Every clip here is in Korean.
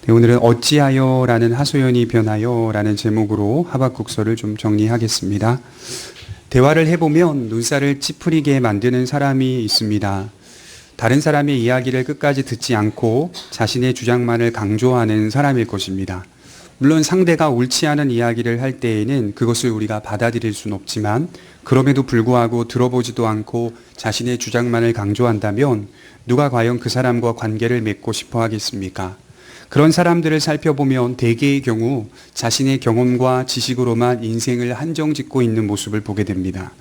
네, 오늘은 어찌하여라는 하소연이 변하여라는 제목으로 하박국서를 좀 정리하겠습니다. 대화를 해보면 눈살을 찌푸리게 만드는 사람이 있습니다. 다른 사람의 이야기를 끝까지 듣지 않고 자신의 주장만을 강조하는 사람일 것입니다. 물론 상대가 옳지 않은 이야기를 할 때에는 그것을 우리가 받아들일 수는 없지만 그럼에도 불구하고 들어보지도 않고 자신의 주장만을 강조한다면 누가 과연 그 사람과 관계를 맺고 싶어 하겠습니까? 그런 사람들을 살펴보면 대개의 경우 자신의 경험과 지식으로만 인생을 한정짓고 있는 모습을 보게 됩니다.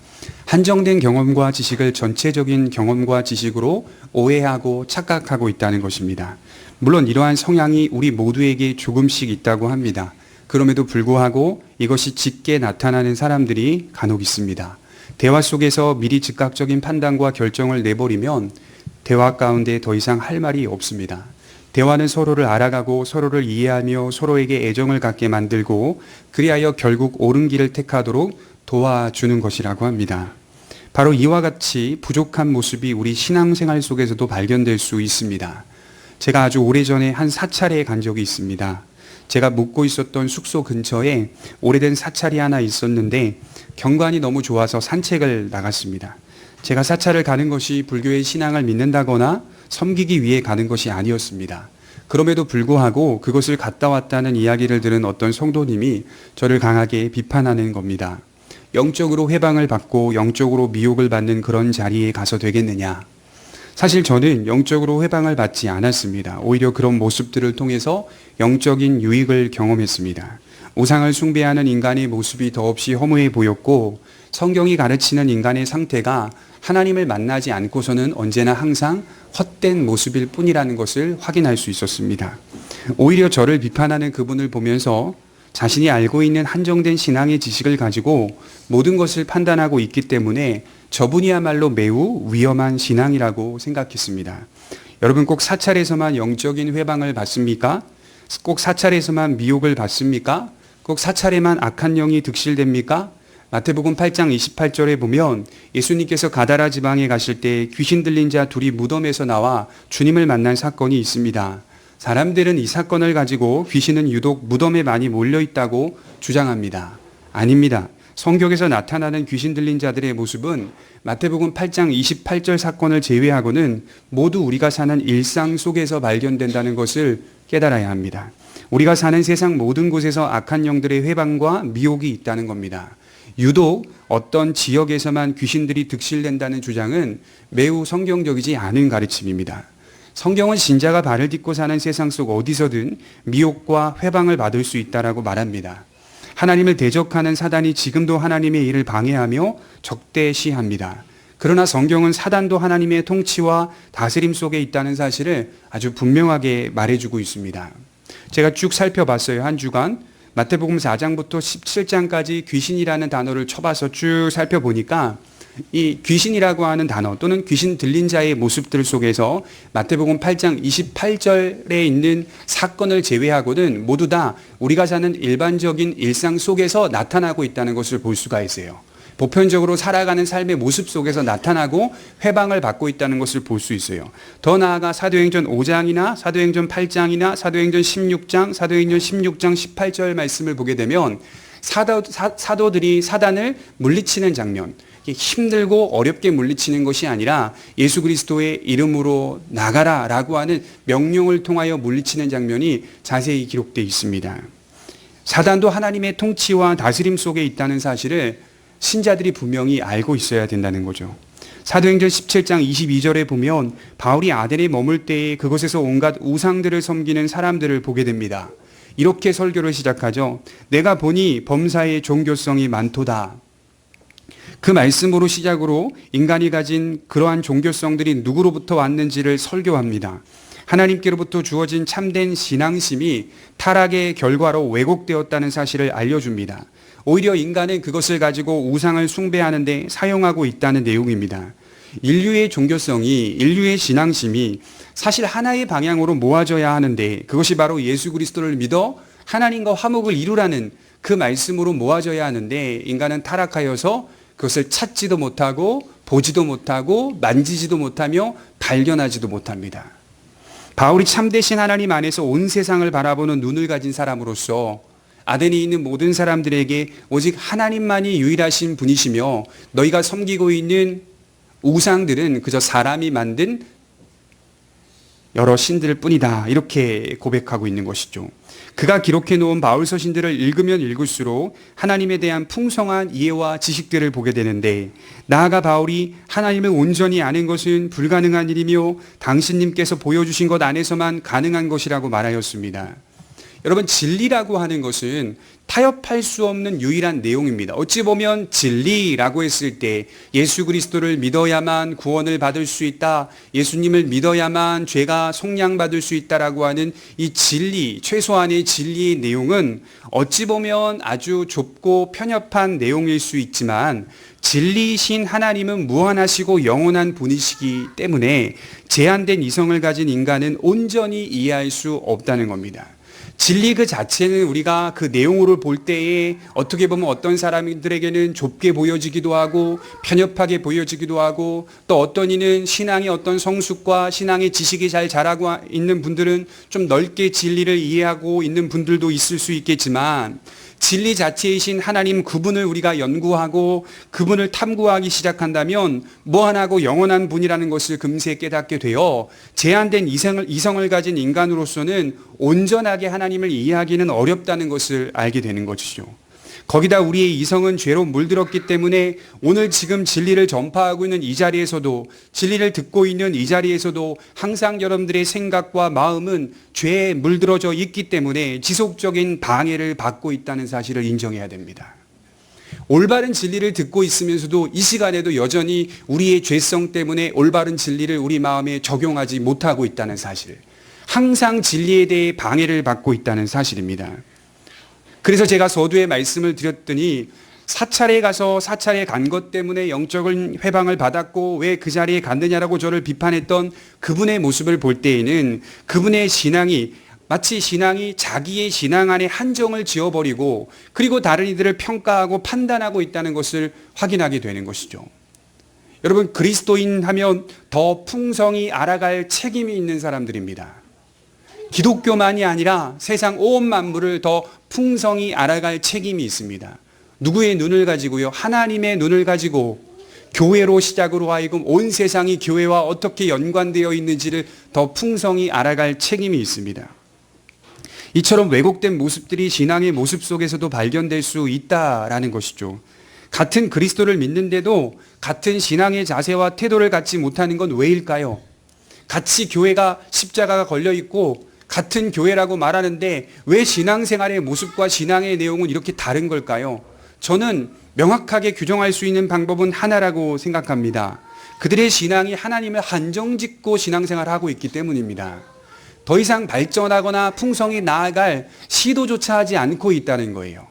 한정된 경험과 지식을 전체적인 경험과 지식으로 오해하고 착각하고 있다는 것입니다. 물론 이러한 성향이 우리 모두에게 조금씩 있다고 합니다. 그럼에도 불구하고 이것이 짙게 나타나는 사람들이 간혹 있습니다. 대화 속에서 미리 즉각적인 판단과 결정을 내버리면 대화 가운데 더 이상 할 말이 없습니다. 대화는 서로를 알아가고 서로를 이해하며 서로에게 애정을 갖게 만들고 그리하여 결국 옳은 길을 택하도록 도와주는 것이라고 합니다. 바로 이와 같이 부족한 모습이 우리 신앙생활 속에서도 발견될 수 있습니다. 제가 아주 오래전에 한 사찰에 간 적이 있습니다. 제가 묵고 있었던 숙소 근처에 오래된 사찰이 하나 있었는데 경관이 너무 좋아서 산책을 나갔습니다. 제가 사찰을 가는 것이 불교의 신앙을 믿는다거나 섬기기 위해 가는 것이 아니었습니다. 그럼에도 불구하고 그것을 갔다 왔다는 이야기를 들은 어떤 성도님이 저를 강하게 비판하는 겁니다. 영적으로 회방을 받고 영적으로 미혹을 받는 그런 자리에 가서 되겠느냐. 사실 저는 영적으로 회방을 받지 않았습니다. 오히려 그런 모습들을 통해서 영적인 유익을 경험했습니다. 우상을 숭배하는 인간의 모습이 더없이 허무해 보였고 성경이 가르치는 인간의 상태가 하나님을 만나지 않고서는 언제나 항상 헛된 모습일 뿐이라는 것을 확인할 수 있었습니다. 오히려 저를 비판하는 그분을 보면서 자신이 알고 있는 한정된 신앙의 지식을 가지고 모든 것을 판단하고 있기 때문에 저분이야말로 매우 위험한 신앙이라고 생각했습니다. 여러분 꼭 사찰에서만 영적인 회방을 받습니까? 꼭 사찰에서만 미혹을 받습니까? 꼭 사찰에만 악한 영이 득실됩니까? 마태복음 8장 28절에 보면 예수님께서 가다라 지방에 가실 때 귀신 들린 자 둘이 무덤에서 나와 주님을 만난 사건이 있습니다. 사람들은 이 사건을 가지고 귀신은 유독 무덤에 많이 몰려 있다고 주장합니다. 아닙니다. 성경에서 나타나는 귀신 들린 자들의 모습은 마태복음 8장 28절 사건을 제외하고는 모두 우리가 사는 일상 속에서 발견된다는 것을 깨달아야 합니다. 우리가 사는 세상 모든 곳에서 악한 영들의 회방과 미혹이 있다는 겁니다. 유독 어떤 지역에서만 귀신들이 득실된다는 주장은 매우 성경적이지 않은 가르침입니다. 성경은 신자가 발을 딛고 사는 세상 속 어디서든 미혹과 회방을 받을 수 있다라고 말합니다. 하나님을 대적하는 사단이 지금도 하나님의 일을 방해하며 적대시합니다. 그러나 성경은 사단도 하나님의 통치와 다스림 속에 있다는 사실을 아주 분명하게 말해주고 있습니다. 제가 쭉 살펴봤어요. 한 주간 마태복음 4장부터 17장까지 귀신이라는 단어를 쳐봐서 쭉 살펴보니까 이 귀신이라고 하는 단어 또는 귀신 들린 자의 모습들 속에서 마태복음 8장 28절에 있는 사건을 제외하고는 모두 다 우리가 사는 일반적인 일상 속에서 나타나고 있다는 것을 볼 수가 있어요. 보편적으로 살아가는 삶의 모습 속에서 나타나고 회방을 받고 있다는 것을 볼 수 있어요. 더 나아가 사도행전 5장이나 사도행전 8장이나 사도행전 16장, 사도행전 16장 18절 말씀을 보게 되면 사도들이 사단을 물리치는 장면, 힘들고 어렵게 물리치는 것이 아니라 예수 그리스도의 이름으로 나가라라고 하는 명령을 통하여 물리치는 장면이 자세히 기록되어 있습니다. 사단도 하나님의 통치와 다스림 속에 있다는 사실을 신자들이 분명히 알고 있어야 된다는 거죠. 사도행전 17장 22절에 보면 바울이 아덴에 머물 때에 그곳에서 온갖 우상들을 섬기는 사람들을 보게 됩니다. 이렇게 설교를 시작하죠. 내가 보니 범사의 종교성이 많도다. 그 말씀으로 시작으로 인간이 가진 그러한 종교성들이 누구로부터 왔는지를 설교합니다. 하나님께로부터 주어진 참된 신앙심이 타락의 결과로 왜곡되었다는 사실을 알려줍니다. 오히려 인간은 그것을 가지고 우상을 숭배하는 데 사용하고 있다는 내용입니다. 인류의 종교성이, 인류의 신앙심이 사실 하나의 방향으로 모아져야 하는데 그것이 바로 예수 그리스도를 믿어 하나님과 화목을 이루라는 그 말씀으로 모아져야 하는데 인간은 타락하여서 그것을 찾지도 못하고 보지도 못하고 만지지도 못하며 발견하지도 못합니다. 바울이 참되신 하나님 안에서 온 세상을 바라보는 눈을 가진 사람으로서 아덴에 있는 모든 사람들에게 오직 하나님만이 유일하신 분이시며 너희가 섬기고 있는 우상들은 그저 사람이 만든 여러 신들일 뿐이다, 이렇게 고백하고 있는 것이죠. 그가 기록해 놓은 바울 서신들을 읽으면 읽을수록 하나님에 대한 풍성한 이해와 지식들을 보게 되는데, 나아가 바울이 하나님을 온전히 아는 것은 불가능한 일이며 당신님께서 보여주신 것 안에서만 가능한 것이라고 말하였습니다. 여러분, 진리라고 하는 것은 타협할 수 없는 유일한 내용입니다. 어찌 보면 진리라고 했을 때 예수 그리스도를 믿어야만 구원을 받을 수 있다, 예수님을 믿어야만 죄가 속량받을 수 있다라고 하는 이 진리, 최소한의 진리의 내용은 어찌 보면 아주 좁고 편협한 내용일 수 있지만, 진리이신 하나님은 무한하시고 영원한 분이시기 때문에 제한된 이성을 가진 인간은 온전히 이해할 수 없다는 겁니다. 진리 그 자체는 우리가 그 내용으로 볼 때에 어떻게 보면 어떤 사람들에게는 좁게 보여지기도 하고 편협하게 보여지기도 하고, 또 어떤 이는 신앙의 어떤 성숙과 신앙의 지식이 잘 자라고 있는 분들은 좀 넓게 진리를 이해하고 있는 분들도 있을 수 있겠지만, 진리 자체이신 하나님 그분을 우리가 연구하고 그분을 탐구하기 시작한다면 무한하고 영원한 분이라는 것을 금세 깨닫게 되어 제한된 이성을 가진 인간으로서는 온전하게 하나님을 이해하기는 어렵다는 것을 알게 되는 것이죠. 거기다 우리의 이성은 죄로 물들었기 때문에 오늘 지금 진리를 전파하고 있는 이 자리에서도, 진리를 듣고 있는 이 자리에서도 항상 여러분들의 생각과 마음은 죄에 물들어져 있기 때문에 지속적인 방해를 받고 있다는 사실을 인정해야 됩니다. 올바른 진리를 듣고 있으면서도 이 시간에도 여전히 우리의 죄성 때문에 올바른 진리를 우리 마음에 적용하지 못하고 있다는 사실, 항상 진리에 대해 방해를 받고 있다는 사실입니다. 그래서 제가 서두에 말씀을 드렸더니, 사찰에 가서 사찰에 간 것 때문에 영적인 회방을 받았고 왜 그 자리에 갔느냐라고 저를 비판했던 그분의 모습을 볼 때에는 그분의 신앙이 마치 신앙이 자기의 신앙 안에 한정을 지어버리고 그리고 다른 이들을 평가하고 판단하고 있다는 것을 확인하게 되는 것이죠. 여러분, 그리스도인 하면 더 풍성히 알아갈 책임이 있는 사람들입니다. 기독교만이 아니라 세상 온 만물을 더 풍성히 알아갈 책임이 있습니다. 누구의 눈을 가지고요? 하나님의 눈을 가지고 교회로 시작으로 하여금 온 세상이 교회와 어떻게 연관되어 있는지를 더 풍성히 알아갈 책임이 있습니다. 이처럼 왜곡된 모습들이 신앙의 모습 속에서도 발견될 수 있다라는 것이죠. 같은 그리스도를 믿는데도 같은 신앙의 자세와 태도를 갖지 못하는 건 왜일까요? 같이 교회가 십자가가 걸려 있고 같은 교회라고 말하는데 왜 신앙생활의 모습과 신앙의 내용은 이렇게 다른 걸까요? 저는 명확하게 규정할 수 있는 방법은 하나라고 생각합니다. 그들의 신앙이 하나님을 한정짓고 신앙생활을 하고 있기 때문입니다. 더 이상 발전하거나 풍성히 나아갈 시도조차 하지 않고 있다는 거예요.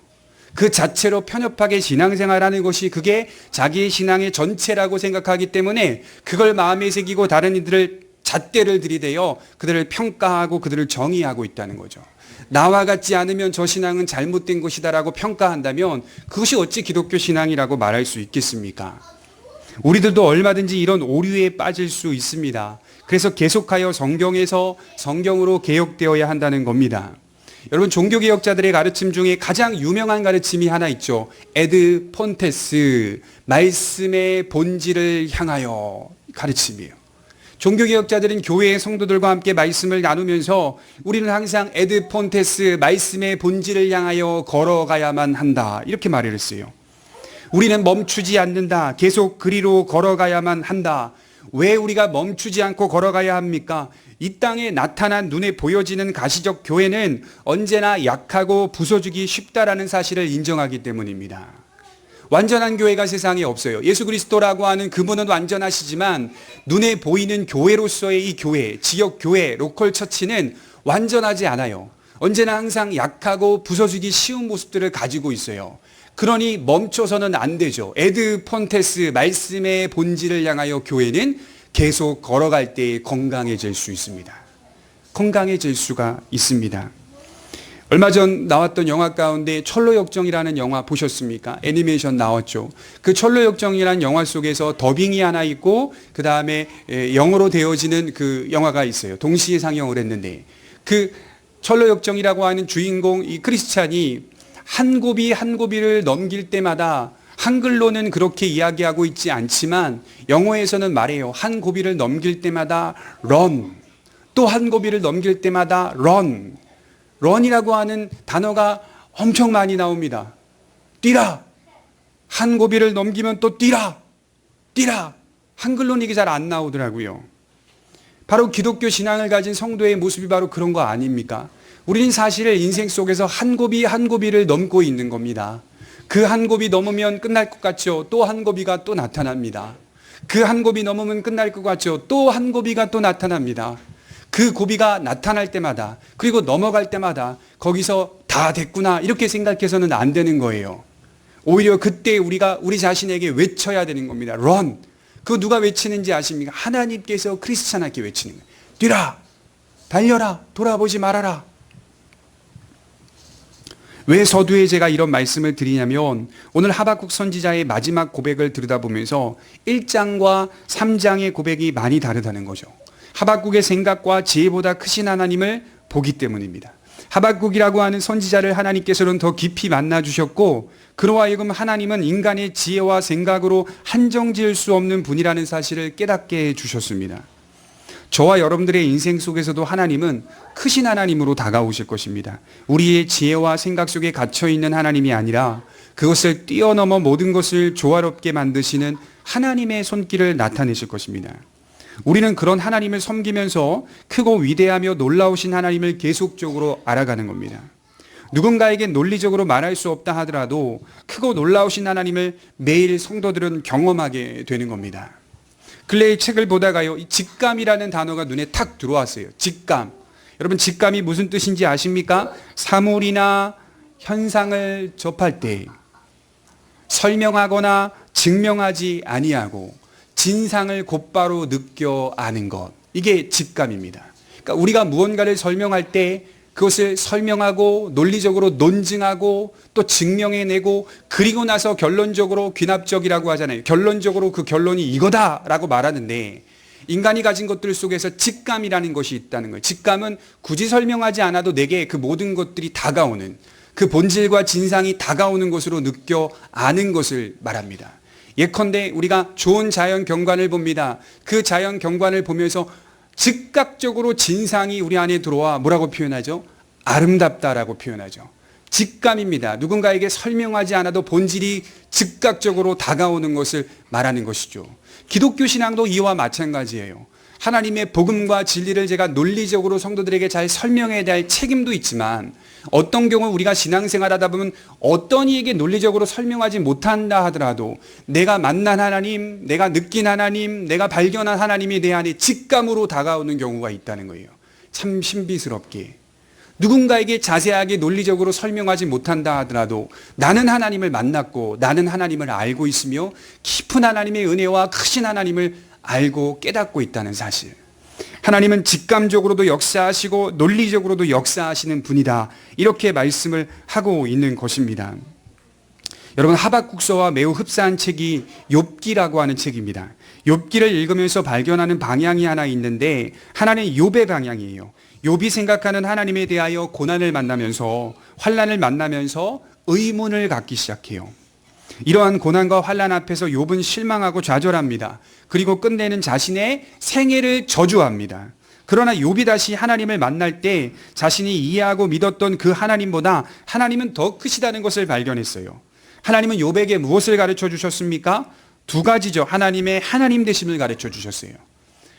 그 자체로 편협하게 신앙생활하는 것이 그게 자기의 신앙의 전체라고 생각하기 때문에 그걸 마음에 새기고 다른 이들을 잣대를 들이대어 그들을 평가하고 그들을 정의하고 있다는 거죠. 나와 같지 않으면 저 신앙은 잘못된 것이다라고 평가한다면 그것이 어찌 기독교 신앙이라고 말할 수 있겠습니까? 우리들도 얼마든지 이런 오류에 빠질 수 있습니다. 그래서 계속하여 성경에서 성경으로 개혁되어야 한다는 겁니다. 여러분, 종교개혁자들의 가르침 중에 가장 유명한 가르침이 하나 있죠. 에드 폰테스, 말씀의 본질을 향하여 가르침이에요. 종교개혁자들은 교회의 성도들과 함께 말씀을 나누면서 우리는 항상 에드 폰테스, 말씀의 본질을 향하여 걸어가야만 한다, 이렇게 말을 했어요. 우리는 멈추지 않는다. 계속 그리로 걸어가야만 한다. 왜 우리가 멈추지 않고 걸어가야 합니까? 이 땅에 나타난 눈에 보여지는 가시적 교회는 언제나 약하고 부서지기 쉽다라는 사실을 인정하기 때문입니다. 완전한 교회가 세상에 없어요. 예수 그리스도라고 하는 그분은 완전하시지만 눈에 보이는 교회로서의 이 교회, 지역 교회, 로컬 처치는 완전하지 않아요. 언제나 항상 약하고 부서지기 쉬운 모습들을 가지고 있어요. 그러니 멈춰서는 안 되죠. 에드 폰테스, 말씀의 본질을 향하여 교회는 계속 걸어갈 때 건강해질 수 있습니다. 건강해질 수가 있습니다. 얼마 전 나왔던 영화 가운데 철로역정이라는 영화 보셨습니까? 애니메이션 나왔죠. 그 철로역정이라는 영화 속에서 더빙이 하나 있고 그 다음에 영어로 되어지는 그 영화가 있어요. 동시에 상영을 했는데 그 철로역정이라고 하는 주인공 이 크리스찬이 한 고비 한 고비를 넘길 때마다 한글로는 그렇게 이야기하고 있지 않지만 영어에서는 말해요. 한 고비를 넘길 때마다 run, 또 한 고비를 넘길 때마다 run. run이라고 하는 단어가 엄청 많이 나옵니다. 뛰라. 한 고비를 넘기면 또 뛰라. 뛰라. 한글로는 이게 잘 안 나오더라고요. 바로 기독교 신앙을 가진 성도의 모습이 바로 그런 거 아닙니까? 우리는 사실 인생 속에서 한 고비 한 고비를 넘고 있는 겁니다. 그 한 고비 넘으면 끝날 것 같죠. 또 한 고비가 또 나타납니다. 그 한 고비 넘으면 끝날 것 같죠. 또 한 고비가 또 나타납니다. 그 고비가 나타날 때마다 그리고 넘어갈 때마다 거기서 다 됐구나 이렇게 생각해서는 안 되는 거예요. 오히려 그때 우리가 우리 자신에게 외쳐야 되는 겁니다. run. 그거 누가 외치는지 아십니까? 하나님께서 크리스찬에게 외치는 거예요. 뛰라. 달려라. 돌아보지 말아라. 왜 서두에 제가 이런 말씀을 드리냐면 오늘 하박국 선지자의 마지막 고백을 들여다보면서 1장과 3장의 고백이 많이 다르다는 거죠. 하박국의 생각과 지혜보다 크신 하나님을 보기 때문입니다. 하박국이라고 하는 선지자를 하나님께서는 더 깊이 만나주셨고 그로 하여금 하나님은 인간의 지혜와 생각으로 한정지을 수 없는 분이라는 사실을 깨닫게 해주셨습니다. 저와 여러분들의 인생 속에서도 하나님은 크신 하나님으로 다가오실 것입니다. 우리의 지혜와 생각 속에 갇혀있는 하나님이 아니라 그것을 뛰어넘어 모든 것을 조화롭게 만드시는 하나님의 손길을 나타내실 것입니다. 우리는 그런 하나님을 섬기면서 크고 위대하며 놀라우신 하나님을 계속적으로 알아가는 겁니다. 누군가에게 논리적으로 말할 수 없다 하더라도 크고 놀라우신 하나님을 매일 성도들은 경험하게 되는 겁니다. 근래의 책을 보다가요, 이 직감이라는 단어가 눈에 탁 들어왔어요. 직감. 여러분, 직감이 무슨 뜻인지 아십니까? 사물이나 현상을 접할 때 설명하거나 증명하지 아니하고 진상을 곧바로 느껴 아는 것. 이게 직감입니다. 그러니까 우리가 무언가를 설명할 때 그것을 설명하고 논리적으로 논증하고 또 증명해내고 그리고 나서 결론적으로 귀납적이라고 하잖아요. 결론적으로 그 결론이 이거다라고 말하는데 인간이 가진 것들 속에서 직감이라는 것이 있다는 거예요. 직감은 굳이 설명하지 않아도 내게 그 모든 것들이 다가오는 그 본질과 진상이 다가오는 것으로 느껴 아는 것을 말합니다. 예컨대 우리가 좋은 자연 경관을 봅니다. 그 자연 경관을 보면서 즉각적으로 진상이 우리 안에 들어와 뭐라고 표현하죠? 아름답다라고 표현하죠. 직감입니다. 누군가에게 설명하지 않아도 본질이 즉각적으로 다가오는 것을 말하는 것이죠. 기독교 신앙도 이와 마찬가지예요. 하나님의 복음과 진리를 제가 논리적으로 성도들에게 잘 설명해야 될 책임도 있지만 어떤 경우 우리가 신앙생활하다 보면 어떤 이에게 논리적으로 설명하지 못한다 하더라도 내가 만난 하나님, 내가 느낀 하나님, 내가 발견한 하나님에 대한 직감으로 다가오는 경우가 있다는 거예요. 참 신비스럽게. 누군가에게 자세하게 논리적으로 설명하지 못한다 하더라도 나는 하나님을 만났고 나는 하나님을 알고 있으며 깊은 하나님의 은혜와 크신 하나님을 알고 깨닫고 있다는 사실. 하나님은 직감적으로도 역사하시고 논리적으로도 역사하시는 분이다. 이렇게 말씀을 하고 있는 것입니다. 여러분, 하박국서와 매우 흡사한 책이 욥기라고 하는 책입니다. 욥기를 읽으면서 발견하는 방향이 하나 있는데 하나는 욥의 방향이에요. 욥이 생각하는 하나님에 대하여 고난을 만나면서 환난을 만나면서 의문을 갖기 시작해요. 이러한 고난과 환난 앞에서 욥은 실망하고 좌절합니다. 그리고 끝내는 자신의 생애를 저주합니다. 그러나 욥이 다시 하나님을 만날 때 자신이 이해하고 믿었던 그 하나님보다 하나님은 더 크시다는 것을 발견했어요. 하나님은 욥에게 무엇을 가르쳐 주셨습니까? 두 가지죠. 하나님의 하나님 되심을 가르쳐 주셨어요.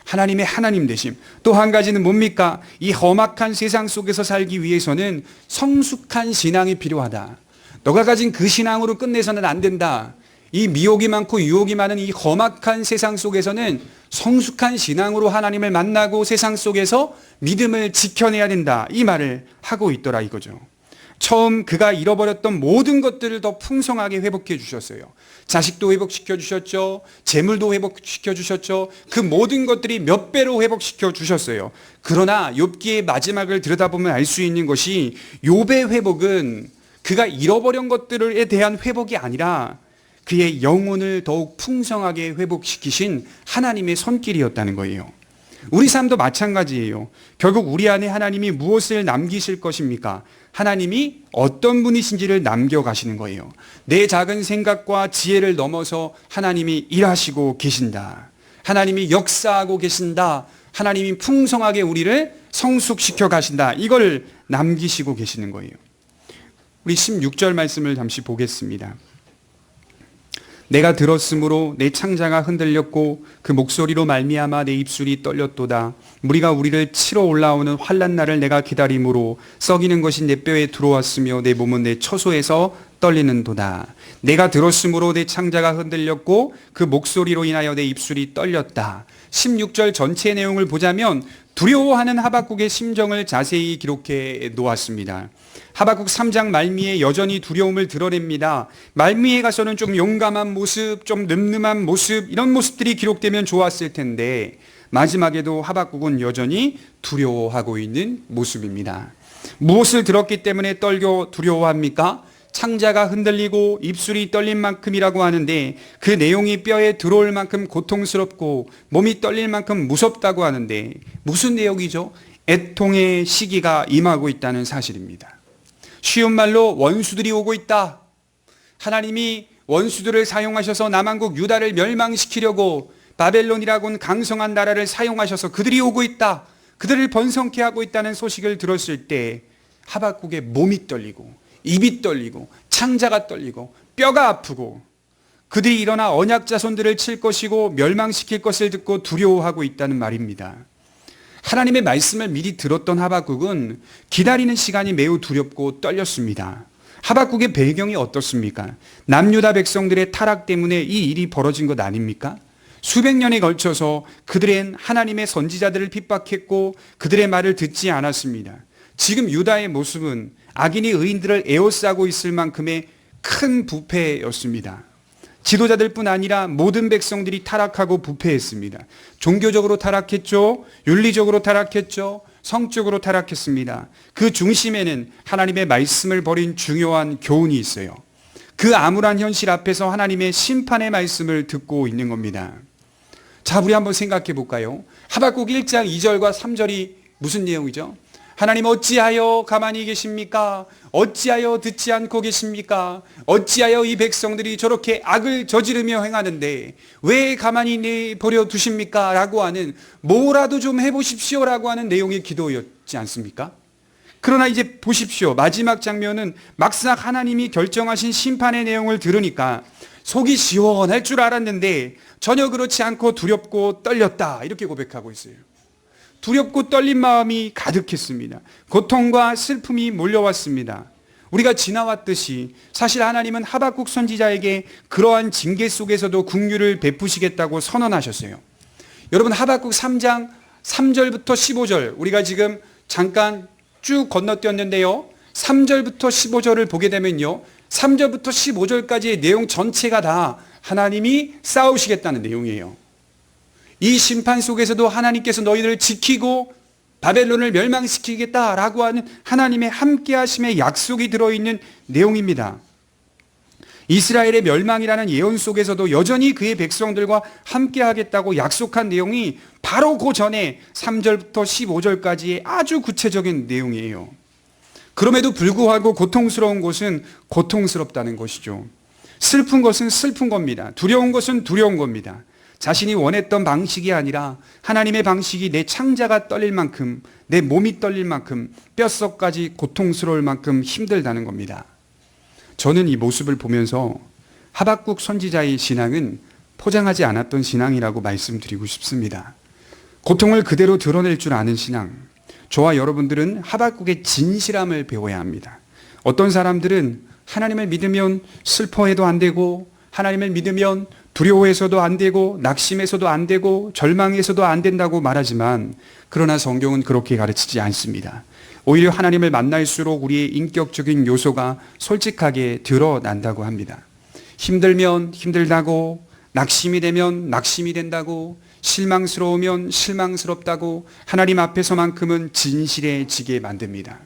하나님의 하나님 되심. 또 한 가지는 뭡니까? 이 험악한 세상 속에서 살기 위해서는 성숙한 신앙이 필요하다. 너가 가진 그 신앙으로 끝내서는 안 된다. 이 미혹이 많고 유혹이 많은 이 험악한 세상 속에서는 성숙한 신앙으로 하나님을 만나고 세상 속에서 믿음을 지켜내야 된다. 이 말을 하고 있더라 이거죠. 처음 그가 잃어버렸던 모든 것들을 더 풍성하게 회복해 주셨어요. 자식도 회복시켜 주셨죠. 재물도 회복시켜 주셨죠. 그 모든 것들이 몇 배로 회복시켜 주셨어요. 그러나 욥기의 마지막을 들여다보면 알 수 있는 것이 욥의 회복은 그가 잃어버린 것들에 대한 회복이 아니라 그의 영혼을 더욱 풍성하게 회복시키신 하나님의 손길이었다는 거예요. 우리 삶도 마찬가지예요. 결국 우리 안에 하나님이 무엇을 남기실 것입니까? 하나님이 어떤 분이신지를 남겨가시는 거예요. 내 작은 생각과 지혜를 넘어서 하나님이 일하시고 계신다. 하나님이 역사하고 계신다. 하나님이 풍성하게 우리를 성숙시켜 가신다. 이걸 남기시고 계시는 거예요. 우리 16절 말씀을 잠시 보겠습니다. 내가 들었으므로 내 창자가 흔들렸고 그 목소리로 말미암아 내 입술이 떨렸도다. 무리가 우리를 치러 올라오는 환난 날을 내가 기다림으로 썩이는 것이 내 뼈에 들어왔으며 내 몸은 내 처소에서 떨리는도다. 내가 들었으므로 내 창자가 흔들렸고 그 목소리로 인하여 내 입술이 떨렸다. 16절 전체 내용을 보자면 두려워하는 하박국의 심정을 자세히 기록해 놓았습니다. 하박국 3장 말미에 여전히 두려움을 드러냅니다. 말미에 가서는 좀 용감한 모습, 좀 늠름한 모습, 이런 모습들이 기록되면 좋았을 텐데 마지막에도 하박국은 여전히 두려워하고 있는 모습입니다. 무엇을 들었기 때문에 떨겨 두려워합니까? 창자가 흔들리고 입술이 떨린 만큼이라고 하는데 그 내용이 뼈에 들어올 만큼 고통스럽고 몸이 떨릴 만큼 무섭다고 하는데 무슨 내용이죠? 애통의 시기가 임하고 있다는 사실입니다. 쉬운 말로 원수들이 오고 있다. 하나님이 원수들을 사용하셔서 남한국 유다를 멸망시키려고 바벨론이라고는 강성한 나라를 사용하셔서 그들이 오고 있다. 그들을 번성케 하고 있다는 소식을 들었을 때 하박국의 몸이 떨리고 입이 떨리고 창자가 떨리고 뼈가 아프고 그들이 일어나 언약 자손들을 칠 것이고 멸망시킬 것을 듣고 두려워하고 있다는 말입니다. 하나님의 말씀을 미리 들었던 하박국은 기다리는 시간이 매우 두렵고 떨렸습니다. 하박국의 배경이 어떻습니까? 남유다 백성들의 타락 때문에 이 일이 벌어진 것 아닙니까? 수백 년에 걸쳐서 그들은 하나님의 선지자들을 핍박했고 그들의 말을 듣지 않았습니다. 지금 유다의 모습은 악인이 의인들을 에워싸고 있을 만큼의 큰 부패였습니다. 지도자들뿐 아니라 모든 백성들이 타락하고 부패했습니다. 종교적으로 타락했죠. 윤리적으로 타락했죠. 성적으로 타락했습니다. 그 중심에는 하나님의 말씀을 버린 중요한 교훈이 있어요. 그 암울한 현실 앞에서 하나님의 심판의 말씀을 듣고 있는 겁니다. 자, 우리 한번 생각해 볼까요? 하박국 1장 2절과 3절이 무슨 내용이죠? 하나님 어찌하여 가만히 계십니까? 어찌하여 듣지 않고 계십니까? 어찌하여 이 백성들이 저렇게 악을 저지르며 행하는데 왜 가만히 내버려 두십니까? 라고 하는 뭐라도 좀 해보십시오 라고 하는 내용의 기도였지 않습니까? 그러나 이제 보십시오. 마지막 장면은 막상 하나님이 결정하신 심판의 내용을 들으니까 속이 시원할 줄 알았는데 전혀 그렇지 않고 두렵고 떨렸다 이렇게 고백하고 있어요. 두렵고 떨린 마음이 가득했습니다. 고통과 슬픔이 몰려왔습니다. 우리가 지나왔듯이 사실 하나님은 하박국 선지자에게 그러한 징계 속에서도 긍휼을 베푸시겠다고 선언하셨어요. 여러분 하박국 3장 3절부터 15절 우리가 지금 잠깐 쭉 건너뛰었는데요. 3절부터 15절을 보게 되면요. 3절부터 15절까지의 내용 전체가 다 하나님이 싸우시겠다는 내용이에요. 이 심판 속에서도 하나님께서 너희들을 지키고 바벨론을 멸망시키겠다라고 하는 하나님의 함께하심의 약속이 들어있는 내용입니다. 이스라엘의 멸망이라는 예언 속에서도 여전히 그의 백성들과 함께하겠다고 약속한 내용이 바로 그 전에 3절부터 15절까지의 아주 구체적인 내용이에요. 그럼에도 불구하고 고통스러운 것은 고통스럽다는 것이죠. 슬픈 것은 슬픈 겁니다. 두려운 것은 두려운 겁니다. 자신이 원했던 방식이 아니라 하나님의 방식이 내 창자가 떨릴 만큼 내 몸이 떨릴 만큼 뼛속까지 고통스러울 만큼 힘들다는 겁니다. 저는 이 모습을 보면서 하박국 선지자의 신앙은 포장하지 않았던 신앙이라고 말씀드리고 싶습니다. 고통을 그대로 드러낼 줄 아는 신앙. 저와 여러분들은 하박국의 진실함을 배워야 합니다. 어떤 사람들은 하나님을 믿으면 슬퍼해도 안 되고 하나님을 믿으면 두려워해서도 안 되고 낙심해서도 안 되고 절망해서도 안 된다고 말하지만 그러나 성경은 그렇게 가르치지 않습니다. 오히려 하나님을 만날수록 우리의 인격적인 요소가 솔직하게 드러난다고 합니다. 힘들면 힘들다고, 낙심이 되면 낙심이 된다고, 실망스러우면 실망스럽다고 하나님 앞에서만큼은 진실해지게 만듭니다.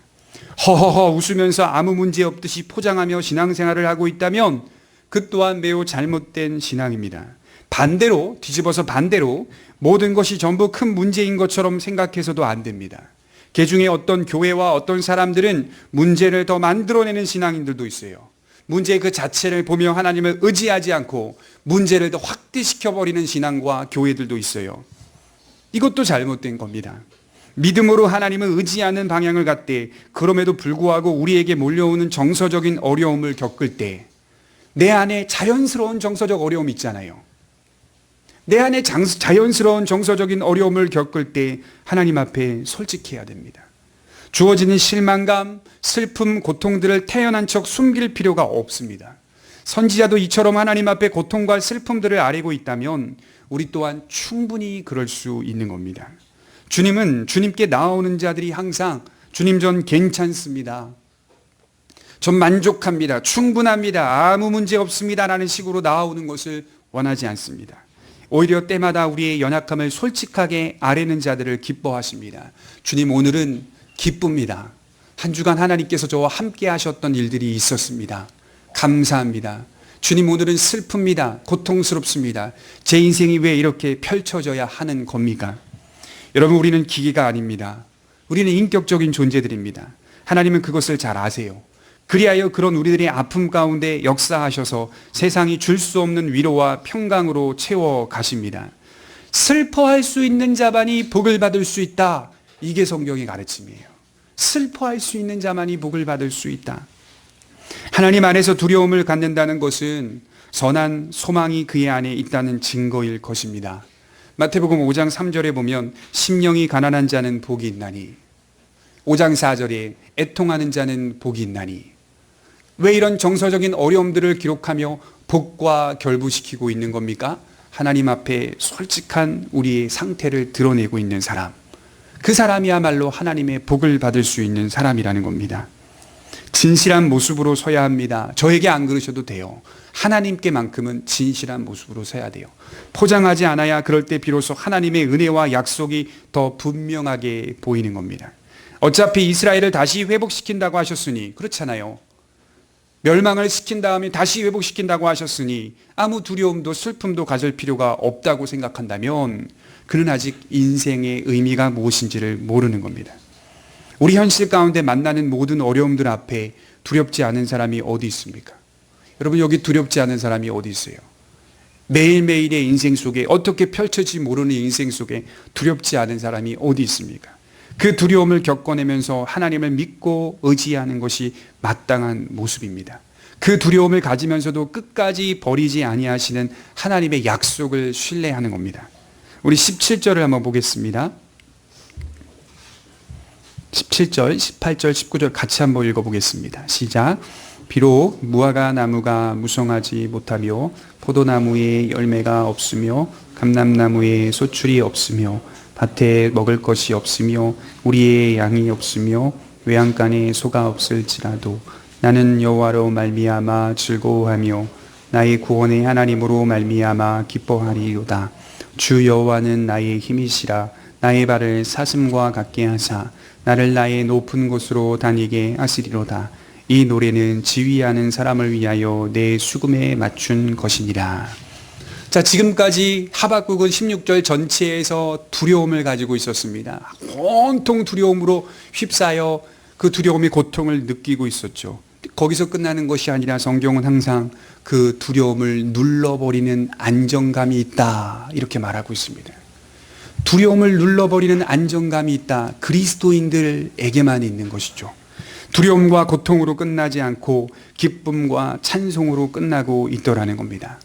허허허 웃으면서 아무 문제 없듯이 포장하며 신앙생활을 하고 있다면 그 또한 매우 잘못된 신앙입니다. 반대로, 뒤집어서 반대로 모든 것이 전부 큰 문제인 것처럼 생각해서도 안 됩니다. 그 중에 어떤 교회와 어떤 사람들은 문제를 더 만들어내는 신앙인들도 있어요. 문제 그 자체를 보며 하나님을 의지하지 않고 문제를 더 확대시켜버리는 신앙과 교회들도 있어요. 이것도 잘못된 겁니다. 믿음으로 하나님을 의지하는 방향을 갖되 그럼에도 불구하고 우리에게 몰려오는 정서적인 어려움을 겪을 때 내 안에 자연스러운 정서적 어려움이 있잖아요. 내 안에 자연스러운 정서적인 어려움을 겪을 때 하나님 앞에 솔직해야 됩니다. 주어지는 실망감, 슬픔, 고통들을 태연한 척 숨길 필요가 없습니다. 선지자도 이처럼 하나님 앞에 고통과 슬픔들을 아뢰고 있다면 우리 또한 충분히 그럴 수 있는 겁니다. 주님은 주님께 나오는 자들이 항상 주님 전 괜찮습니다. 전 만족합니다. 충분합니다. 아무 문제 없습니다. 라는 식으로 나오는 것을 원하지 않습니다. 오히려 때마다 우리의 연약함을 솔직하게 아뢰는 자들을 기뻐하십니다. 주님 오늘은 기쁩니다. 한 주간 하나님께서 저와 함께 하셨던 일들이 있었습니다. 감사합니다. 주님 오늘은 슬픕니다. 고통스럽습니다. 제 인생이 왜 이렇게 펼쳐져야 하는 겁니까? 여러분 우리는 기계가 아닙니다. 우리는 인격적인 존재들입니다. 하나님은 그것을 잘 아세요. 그리하여 그런 우리들의 아픔 가운데 역사하셔서 세상이 줄 수 없는 위로와 평강으로 채워 가십니다. 슬퍼할 수 있는 자만이 복을 받을 수 있다. 이게 성경의 가르침이에요. 슬퍼할 수 있는 자만이 복을 받을 수 있다. 하나님 안에서 두려움을 갖는다는 것은 선한 소망이 그의 안에 있다는 증거일 것입니다. 마태복음 5장 3절에 보면 심령이 가난한 자는 복이 있나니, 5장 4절에 애통하는 자는 복이 있나니. 왜 이런 정서적인 어려움들을 기록하며 복과 결부시키고 있는 겁니까? 하나님 앞에 솔직한 우리의 상태를 드러내고 있는 사람, 그 사람이야말로 하나님의 복을 받을 수 있는 사람이라는 겁니다. 진실한 모습으로 서야 합니다. 저에게 안 그러셔도 돼요. 하나님께만큼은 진실한 모습으로 서야 돼요. 포장하지 않아야 그럴 때 비로소 하나님의 은혜와 약속이 더 분명하게 보이는 겁니다. 어차피 이스라엘을 다시 회복시킨다고 하셨으니, 그렇잖아요. 멸망을 시킨 다음에 다시 회복시킨다고 하셨으니 아무 두려움도 슬픔도 가질 필요가 없다고 생각한다면 그는 아직 인생의 의미가 무엇인지를 모르는 겁니다. 우리 현실 가운데 만나는 모든 어려움들 앞에 두렵지 않은 사람이 어디 있습니까? 여러분 여기 두렵지 않은 사람이 어디 있어요? 매일매일의 인생 속에 어떻게 펼쳐질지 모르는 인생 속에 두렵지 않은 사람이 어디 있습니까? 그 두려움을 겪어내면서 하나님을 믿고 의지하는 것이 마땅한 모습입니다. 그 두려움을 가지면서도 끝까지 버리지 아니하시는 하나님의 약속을 신뢰하는 겁니다. 우리 17절을 한번 보겠습니다. 17절, 18절, 19절 같이 한번 읽어보겠습니다. 시작. 비록 무화과 나무가 무성하지 못하며 포도나무에 열매가 없으며 감람나무에 소출이 없으며 밭에 먹을 것이 없으며 우리의 양이 없으며 외양간에 소가 없을지라도 나는 여호와로 말미암아 즐거워하며 나의 구원의 하나님으로 말미암아 기뻐하리로다. 주 여호와는 나의 힘이시라. 나의 발을 사슴과 같게 하사 나를 나의 높은 곳으로 다니게 하시리로다. 이 노래는 지휘하는 사람을 위하여 내 수금에 맞춘 것이니라. 자, 지금까지 하박국은 16절 전체에서 두려움을 가지고 있었습니다. 온통 두려움으로 휩싸여 그 두려움의 고통을 느끼고 있었죠. 거기서 끝나는 것이 아니라 성경은 항상 그 두려움을 눌러버리는 안정감이 있다 이렇게 말하고 있습니다. 두려움을 눌러버리는 안정감이 있다. 그리스도인들에게만 있는 것이죠. 두려움과 고통으로 끝나지 않고 기쁨과 찬송으로 끝나고 있더라는 겁니다.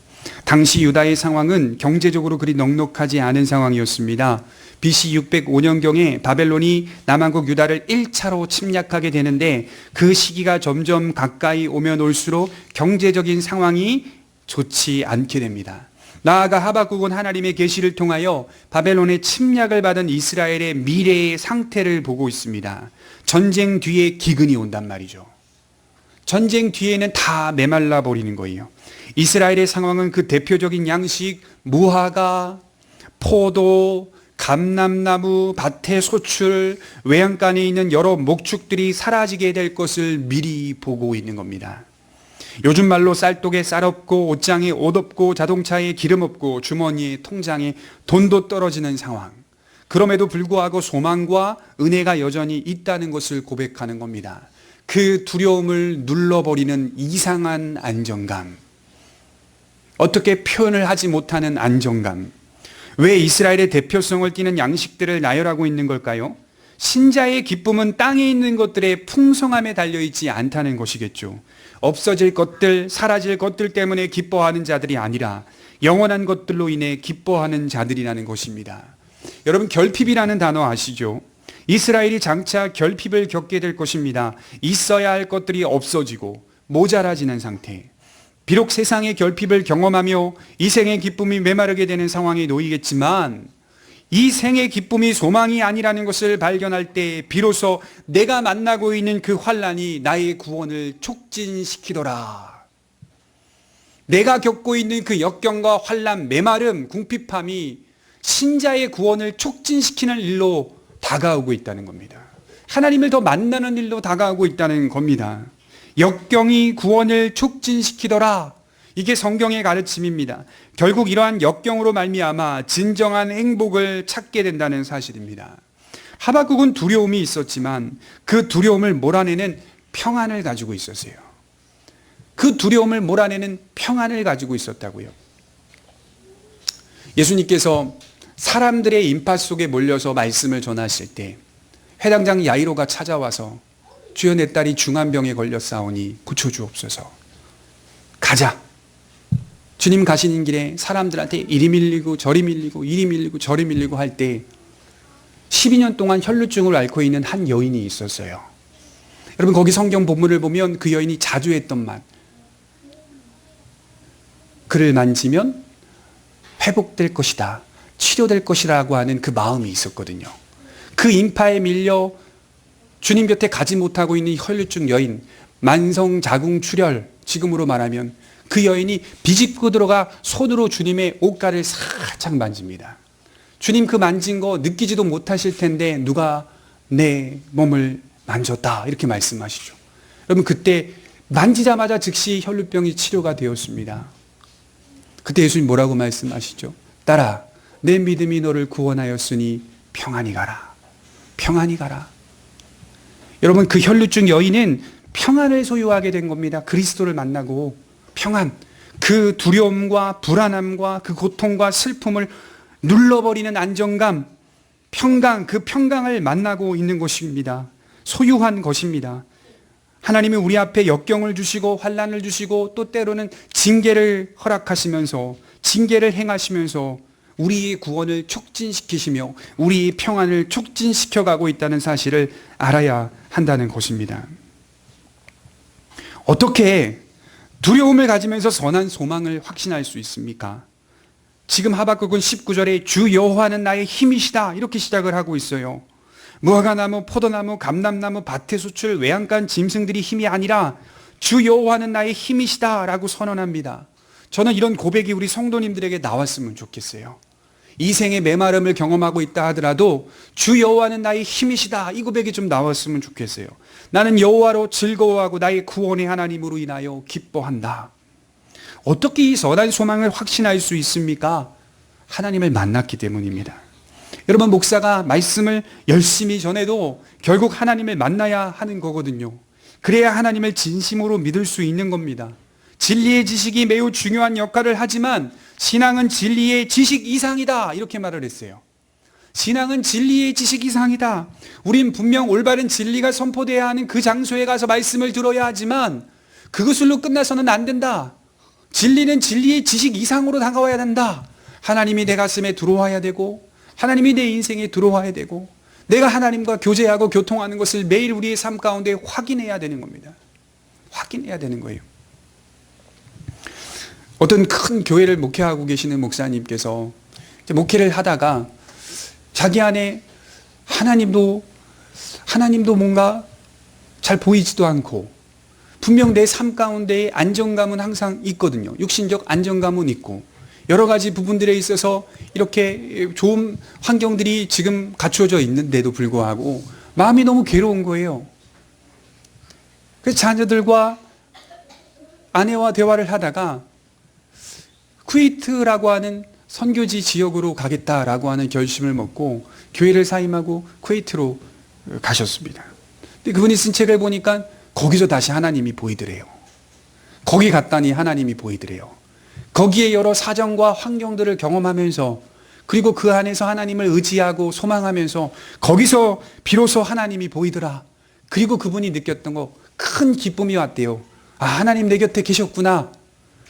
당시 유다의 상황은 경제적으로 그리 넉넉하지 않은 상황이었습니다. BC 605년경에 바벨론이 남한국 유다를 1차로 침략하게 되는데 그 시기가 점점 가까이 오면 올수록 경제적인 상황이 좋지 않게 됩니다. 나아가 하박국은 하나님의 계시를 통하여 바벨론의 침략을 받은 이스라엘의 미래의 상태를 보고 있습니다. 전쟁 뒤에 기근이 온단 말이죠. 전쟁 뒤에는 다 메말라 버리는 거예요. 이스라엘의 상황은 그 대표적인 양식, 무화과, 포도, 감람나무, 밭의 소출, 외양간에 있는 여러 목축들이 사라지게 될 것을 미리 보고 있는 겁니다. 요즘 말로 쌀독에 쌀 없고 옷장에 옷 없고 자동차에 기름 없고 주머니에 통장에 돈도 떨어지는 상황. 그럼에도 불구하고 소망과 은혜가 여전히 있다는 것을 고백하는 겁니다. 그 두려움을 눌러버리는 이상한 안정감. 어떻게 표현을 하지 못하는 안정감. 왜 이스라엘의 대표성을 띠는 양식들을 나열하고 있는 걸까요? 신자의 기쁨은 땅에 있는 것들의 풍성함에 달려있지 않다는 것이겠죠. 없어질 것들, 사라질 것들 때문에 기뻐하는 자들이 아니라 영원한 것들로 인해 기뻐하는 자들이라는 것입니다. 여러분, 결핍이라는 단어 아시죠? 이스라엘이 장차 결핍을 겪게 될 것입니다. 있어야 할 것들이 없어지고 모자라지는 상태. 비록 세상의 결핍을 경험하며 이 생의 기쁨이 메마르게 되는 상황에 놓이겠지만 이 생의 기쁨이 소망이 아니라는 것을 발견할 때 비로소 내가 만나고 있는 그 환난이 나의 구원을 촉진시키더라. 내가 겪고 있는 그 역경과 환난, 메마름, 궁핍함이 신자의 구원을 촉진시키는 일로 다가오고 있다는 겁니다. 하나님을 더 만나는 일로 다가오고 있다는 겁니다. 역경이 구원을 촉진시키더라. 이게 성경의 가르침입니다. 결국 이러한 역경으로 말미암아 진정한 행복을 찾게 된다는 사실입니다. 하박국은 두려움이 있었지만 그 두려움을 몰아내는 평안을 가지고 있었어요. 그 두려움을 몰아내는 평안을 가지고 있었다고요. 예수님께서 사람들의 인파 속에 몰려서 말씀을 전하실 때 회당장 야이로가 찾아와서 주여 내 딸이 중한병에 걸렸사오니 고쳐주옵소서. 가자. 주님 가시는 길에 사람들한테 이리 밀리고 저리 밀리고 이리 밀리고 저리 밀리고 할 때 12년 동안 혈루증을 앓고 있는 한 여인이 있었어요. 여러분, 거기 성경 본문을 보면 그 여인이 자주 했던 말, 그를 만지면 회복될 것이다, 치료될 것이라고 하는 그 마음이 있었거든요. 그 인파에 밀려 주님 곁에 가지 못하고 있는 혈루증 여인, 만성자궁출혈, 지금으로 말하면 그 여인이 비집고 들어가 손으로 주님의 옷가를 살짝 만집니다. 주님 그 만진 거 느끼지도 못하실 텐데 누가 내 몸을 만졌다 이렇게 말씀하시죠. 여러분, 그때 만지자마자 즉시 혈루병이 치료가 되었습니다. 그때 예수님 뭐라고 말씀하시죠? 딸아, 내 믿음이 너를 구원하였으니 평안히 가라. 평안히 가라. 여러분, 그 혈루증 여인은 평안을 소유하게 된 겁니다. 그리스도를 만나고 평안, 그 두려움과 불안함과 그 고통과 슬픔을 눌러버리는 안정감, 평강, 그 평강을 만나고 있는 것입니다. 소유한 것입니다. 하나님은 우리 앞에 역경을 주시고 환난을 주시고 또 때로는 징계를 허락하시면서 징계를 행하시면서 우리의 구원을 촉진시키시며 우리의 평안을 촉진시켜가고 있다는 사실을 알아야 한다는 것입니다. 어떻게 두려움을 가지면서 선한 소망을 확신할 수 있습니까? 지금 하박국은 19절에 주 여호와는 나의 힘이시다 이렇게 시작을 하고 있어요. 무화과나무, 포도나무, 감람나무, 밭의 수출, 외양간 짐승들이 힘이 아니라 주 여호와는 나의 힘이시다 라고 선언합니다. 저는 이런 고백이 우리 성도님들에게 나왔으면 좋겠어요. 이 생의 메마름을 경험하고 있다 하더라도 주 여호와는 나의 힘이시다 이 고백이 좀 나왔으면 좋겠어요. 나는 여호와로 즐거워하고 나의 구원의 하나님으로 인하여 기뻐한다. 어떻게 이 선한 소망을 확신할 수 있습니까? 하나님을 만났기 때문입니다. 여러분, 목사가 말씀을 열심히 전해도 결국 하나님을 만나야 하는 거거든요. 그래야 하나님을 진심으로 믿을 수 있는 겁니다. 진리의 지식이 매우 중요한 역할을 하지만 신앙은 진리의 지식 이상이다 이렇게 말을 했어요. 신앙은 진리의 지식 이상이다. 우린 분명 올바른 진리가 선포되어야 하는 그 장소에 가서 말씀을 들어야 하지만 그것으로 끝나서는 안 된다. 진리는 진리의 지식 이상으로 다가와야 된다. 하나님이 내 가슴에 들어와야 되고 하나님이 내 인생에 들어와야 되고 내가 하나님과 교제하고 교통하는 것을 매일 우리의 삶 가운데 확인해야 되는 겁니다. 확인해야 되는 거예요. 어떤 큰 교회를 목회하고 계시는 목사님께서 목회를 하다가 자기 안에 하나님도 뭔가 잘 보이지도 않고, 분명 내 삶 가운데에 안정감은 항상 있거든요. 육신적 안정감은 있고 여러 가지 부분들에 있어서 이렇게 좋은 환경들이 지금 갖추어져 있는데도 불구하고 마음이 너무 괴로운 거예요. 그래서 자녀들과 아내와 대화를 하다가 쿠웨이트라고 하는 선교지 지역으로 가겠다라고 하는 결심을 먹고 교회를 사임하고 쿠웨이트로 가셨습니다. 근데 그분이 쓴 책을 보니까 거기서 다시 하나님이 보이더래요. 거기 갔더니 하나님이 보이더래요. 거기에 여러 사정과 환경들을 경험하면서, 그리고 그 안에서 하나님을 의지하고 소망하면서 거기서 비로소 하나님이 보이더라. 그리고 그분이 느꼈던 거, 큰 기쁨이 왔대요. 아, 하나님 내 곁에 계셨구나.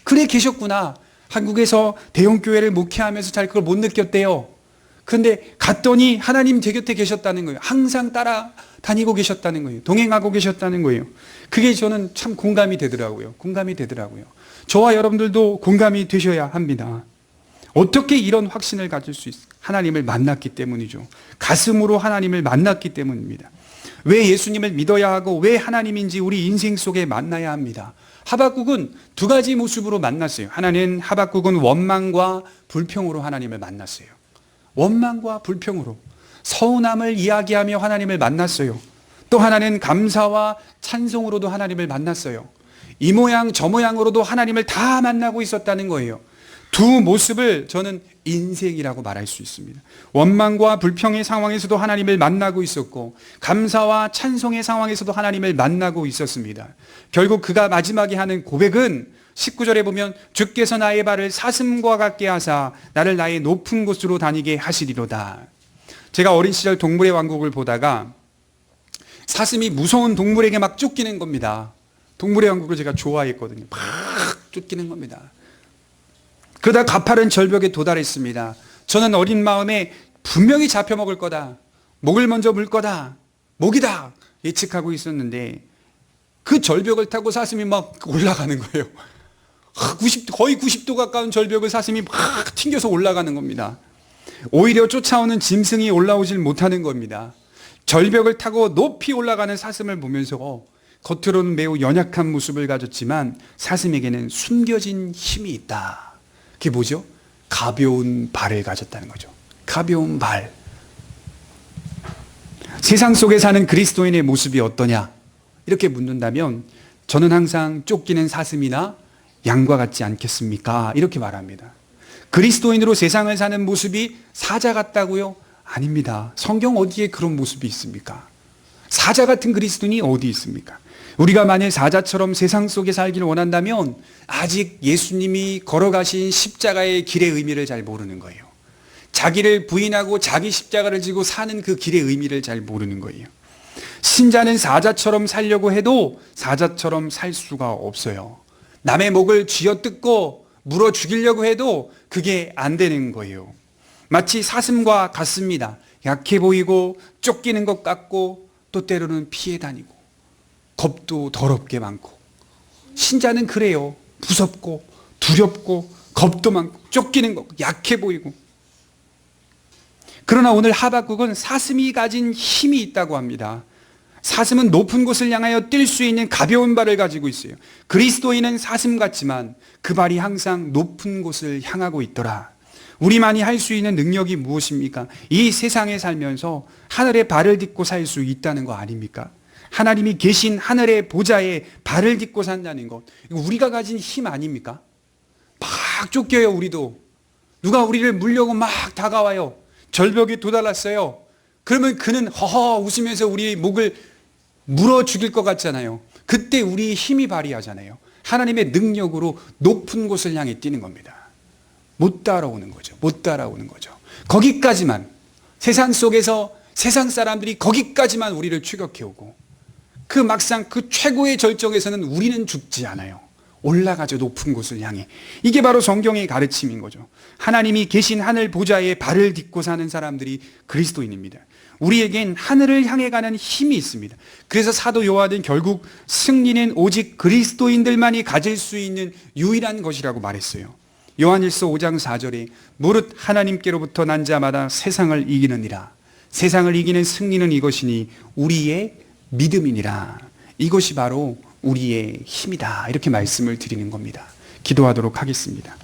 그래, 계셨구나. 한국에서 대형교회를 목회하면서 잘 그걸 못 느꼈대요. 그런데 갔더니 하나님 제 곁에 계셨다는 거예요. 항상 따라다니고 계셨다는 거예요. 동행하고 계셨다는 거예요. 그게 저는 참 공감이 되더라고요. 공감이 되더라고요. 저와 여러분들도 공감이 되셔야 합니다. 어떻게 이런 확신을 가질 수 있을까? 하나님을 만났기 때문이죠. 가슴으로 하나님을 만났기 때문입니다. 왜 예수님을 믿어야 하고 왜 하나님인지 우리 인생 속에 만나야 합니다. 하박국은 두 가지 모습으로 만났어요. 하나는 하박국은 원망과 불평으로 하나님을 만났어요. 원망과 불평으로 서운함을 이야기하며 하나님을 만났어요. 또 하나는 감사와 찬송으로도 하나님을 만났어요. 이 모양 저 모양으로도 하나님을 다 만나고 있었다는 거예요. 두 모습을 저는 인생이라고 말할 수 있습니다. 원망과 불평의 상황에서도 하나님을 만나고 있었고, 감사와 찬송의 상황에서도 하나님을 만나고 있었습니다. 결국 그가 마지막에 하는 고백은 19절에 보면 주께서 나의 발을 사슴과 같게 하사 나를 나의 높은 곳으로 다니게 하시리로다. 제가 어린 시절 동물의 왕국을 보다가 사슴이 무서운 동물에게 막 쫓기는 겁니다. 동물의 왕국을 제가 좋아했거든요. 막 쫓기는 겁니다. 그러다 가파른 절벽에 도달했습니다. 저는 어린 마음에 분명히 잡혀먹을 거다, 목을 먼저 물 거다, 목이다 예측하고 있었는데 그 절벽을 타고 사슴이 막 올라가는 거예요. 거의 90도 가까운 절벽을 사슴이 막 튕겨서 올라가는 겁니다. 오히려 쫓아오는 짐승이 올라오질 못하는 겁니다. 절벽을 타고 높이 올라가는 사슴을 보면서 겉으로는 매우 연약한 모습을 가졌지만 사슴에게는 숨겨진 힘이 있다. 그게 뭐죠? 가벼운 발을 가졌다는 거죠. 가벼운 발. 세상 속에 사는 그리스도인의 모습이 어떠냐? 이렇게 묻는다면 저는 항상 쫓기는 사슴이나 양과 같지 않겠습니까? 이렇게 말합니다. 그리스도인으로 세상을 사는 모습이 사자 같다고요? 아닙니다. 성경 어디에 그런 모습이 있습니까? 사자 같은 그리스도인이 어디 있습니까? 우리가 만일 사자처럼 세상 속에 살기를 원한다면 아직 예수님이 걸어가신 십자가의 길의 의미를 잘 모르는 거예요. 자기를 부인하고 자기 십자가를 지고 사는 그 길의 의미를 잘 모르는 거예요. 신자는 사자처럼 살려고 해도 사자처럼 살 수가 없어요. 남의 목을 쥐어뜯고 물어 죽이려고 해도 그게 안 되는 거예요. 마치 사슴과 같습니다. 약해 보이고 쫓기는 것 같고 또 때로는 피해 다니고 겁도 더럽게 많고. 신자는 그래요. 무섭고 두렵고 겁도 많고 쫓기는 것, 약해 보이고. 그러나 오늘 하박국은 사슴이 가진 힘이 있다고 합니다. 사슴은 높은 곳을 향하여 뛸 수 있는 가벼운 발을 가지고 있어요. 그리스도인은 사슴 같지만 그 발이 항상 높은 곳을 향하고 있더라. 우리만이 할 수 있는 능력이 무엇입니까? 이 세상에 살면서 하늘에 발을 딛고 살 수 있다는 거 아닙니까? 하나님이 계신 하늘의 보좌에 발을 딛고 산다는 것, 이거 우리가 가진 힘 아닙니까? 막 쫓겨요. 우리도 누가 우리를 물려고 막 다가와요. 절벽에 도달했어요. 그러면 그는 허허 웃으면서 우리 목을 물어 죽일 것 같잖아요. 그때 우리 힘이 발휘하잖아요. 하나님의 능력으로 높은 곳을 향해 뛰는 겁니다. 못 따라오는 거죠. 못 따라오는 거죠. 거기까지만, 세상 속에서 세상 사람들이 거기까지만 우리를 추격해오고 그 막상 그 최고의 절정에서는 우리는 죽지 않아요. 올라가죠. 높은 곳을 향해. 이게 바로 성경의 가르침인 거죠. 하나님이 계신 하늘 보좌에 발을 딛고 사는 사람들이 그리스도인입니다. 우리에겐 하늘을 향해 가는 힘이 있습니다. 그래서 사도 요한은 결국 승리는 오직 그리스도인들만이 가질 수 있는 유일한 것이라고 말했어요. 요한일서 5장 4절에 무릇 하나님께로부터 난 자마다 세상을 이기느니라. 세상을 이기는 승리는 이것이니 우리의 믿음이니라. 이것이 바로 우리의 힘이다. 이렇게 말씀을 드리는 겁니다. 기도하도록 하겠습니다.